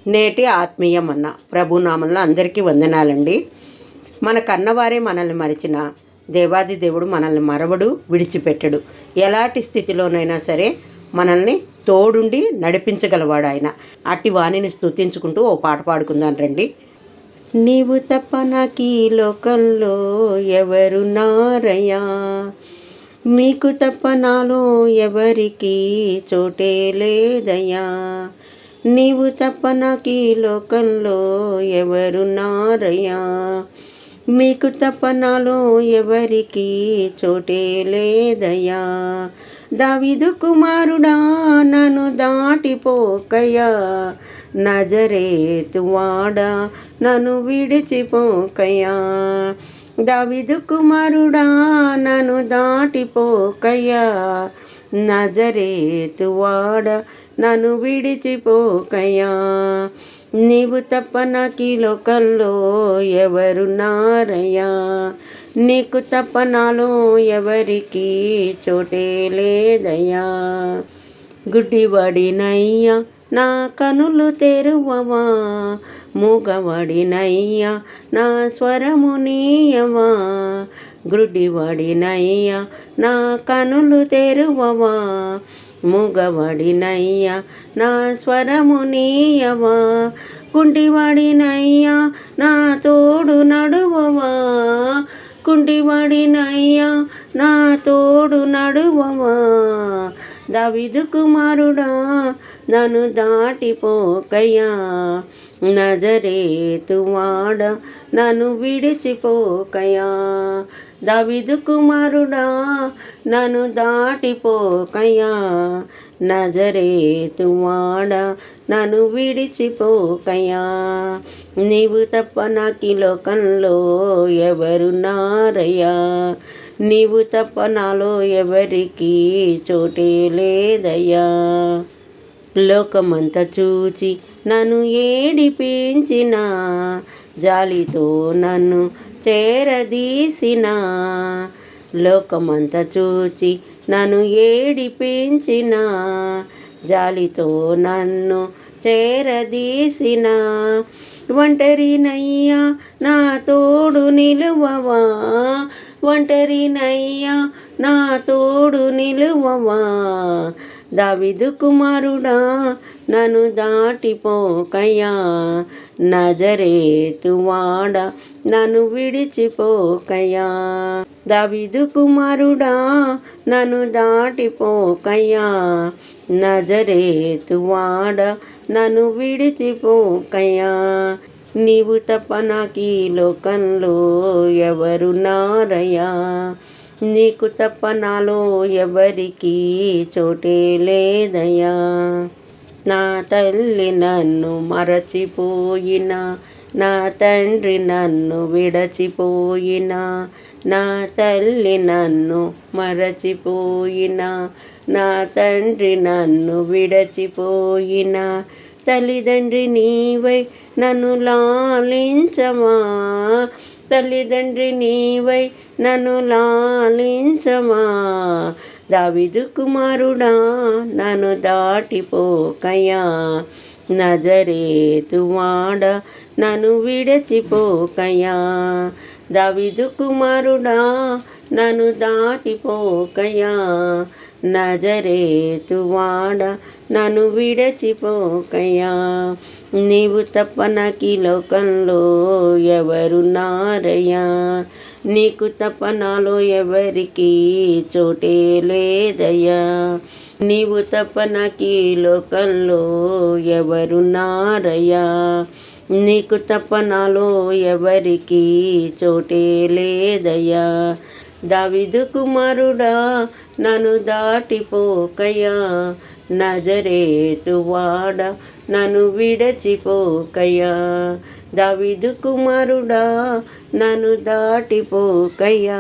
నేటి ఆత్మీయమన్న ప్రభునామంలో అందరికీ వందనాలండి. మన కన్నవారే మనల్ని మరిచిన దేవాది దేవుడు మనల్ని మరవడు, విడిచిపెట్టడు. ఎలాంటి స్థితిలోనైనా సరే మనల్ని తోడుండి నడిపించగలవాడు ఆయన. అట్టి వాణిని స్తుతించుకుంటూ ఓ పాట పాడుకుందాం రండి. నీవు తప్ప నాకీ లోకంలో ఎవరు నారయ్యా, నీకు తప్ప నాలో ఎవరికి చోటే లేదయ్యా, నీవు తప్ప నాకీ లోకంలో ఎవరు నారయ్యా, నీకు తప్ప నాలో ఎవరికి చోటే లేదయ్యా. దావీదు కుమారుడా నన్ను దాటిపోకయ్యా, నజరేతు వాడా నన్ను విడిచిపోకయ్యా. దావీదు కుమారుడా నన్ను దాటిపోకయ్యా, నజరేతు వాడా నన్ను విడిచిపోకయ్యా. నీవు తప్ప నాకీ లోకంలో ఎవరు నారయ్యా, నీకు తప్ప నాలో ఎవరికి చోటే లేదయ్యా. గుడ్డివాడినయ్యా నా కనులు తెరువవా, మూగవాడినయ్యా నా స్వరము నీయవా. గుడ్డివాడినయ్యా నా కనులు తెరువవా, మూగవాడినయ్యా నా స్వరము నీయవా. కుంటివాడినయ్యా నా తోడు నడువవా, కుంటివాడినయ్యా నా తోడు నడువవా. దావీదు కుమారుడా నన్ను దాటిపోకయ్యా, నజరేతు వాడా నన్ను విడిచిపోకయ్యా. దావీదు కుమారుడా నన్ను దాటిపోకయ్యా, నజరేతు వాడా నన్ను విడిచిపోకయ్యా. నీవు తప్ప నాకీ లోకంలో ఎవరు నారయ్యా, నీవు తప్ప నాలో ఎవరికి చోటే లేదయ్యా. లోకమంతా చూచి నన్ను ఏడిపించిన, జాలితో నన్ను చేరదీసిన. లోకమంతా చూచి నన్ను ఏడిపించిన, జాలితో నన్ను చేరదీసిన. ఒంటరినయ్యా నా తోడు నిలువవా, ఒంటరినయ్యా నా తోడు నిలువవా. దావీదు కుమారుడా నన్ను దాటిపోకయ్యా, నజరేతు వాడా నన్ను విడిచిపోకయ్యా. దావీదు కుమారుడా నన్ను దాటిపోకయ్యా, నజరేతు వాడా నన్ను విడిచిపోకయ్యా. నీవు తప్ప నాకీ లోకంలో ఎవరు నారయ్యా, నీకు తప్ప నాలో ఎవరికి చోటే లేదయ్యా. నా తల్లి నన్ను మరచిపోయినా, నా తండ్రి నన్ను విడచిపోయినా. నా తల్లి నన్ను మరచిపోయినా, నా తండ్రి నన్ను విడచిపోయినా. తల్లిదండ్రి నీవై నన్ను లాలించమా, తల్లిదండ్రి నీవై నన్ను లాలించమా. దావీదు కుమారుడా నన్ను దాటిపోకయ్యా, నజరేతు వాడా నన్ను విడచిపోకయ్యా. దావీదు కుమారుడా నన్ను దాటిపోకయ్యా, నజరేతు వాడా నన్ను విడచిపోకయ్యా. నీవు తప్ప నాకీ లోకంలో ఎవరు నారయ్యా, నీకు తప్ప నాలో ఎవరికి చోటే లేదయ్యా. నీవు తప్ప నాకీ లోకంలో ఎవరు నారయ్యా, నీకు తప్ప నాలో ఎవరికి చోటే లేదయ్యా. దావీదు కుమారుడా నన్ను దాటిపోకయ్యా, నజరేతు వాడా నన్ను విడచిపోకయ్యా. దావీదు కుమారుడా నన్ను దాటిపోకయ్యా,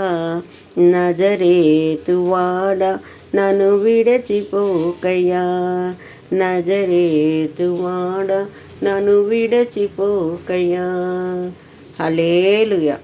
నజరేతు వాడా నన్ను విడచిపోకయ్యా. నజరేతు వాడా నన్ను విడచిపోకయ్యా. హల్లెలూయా.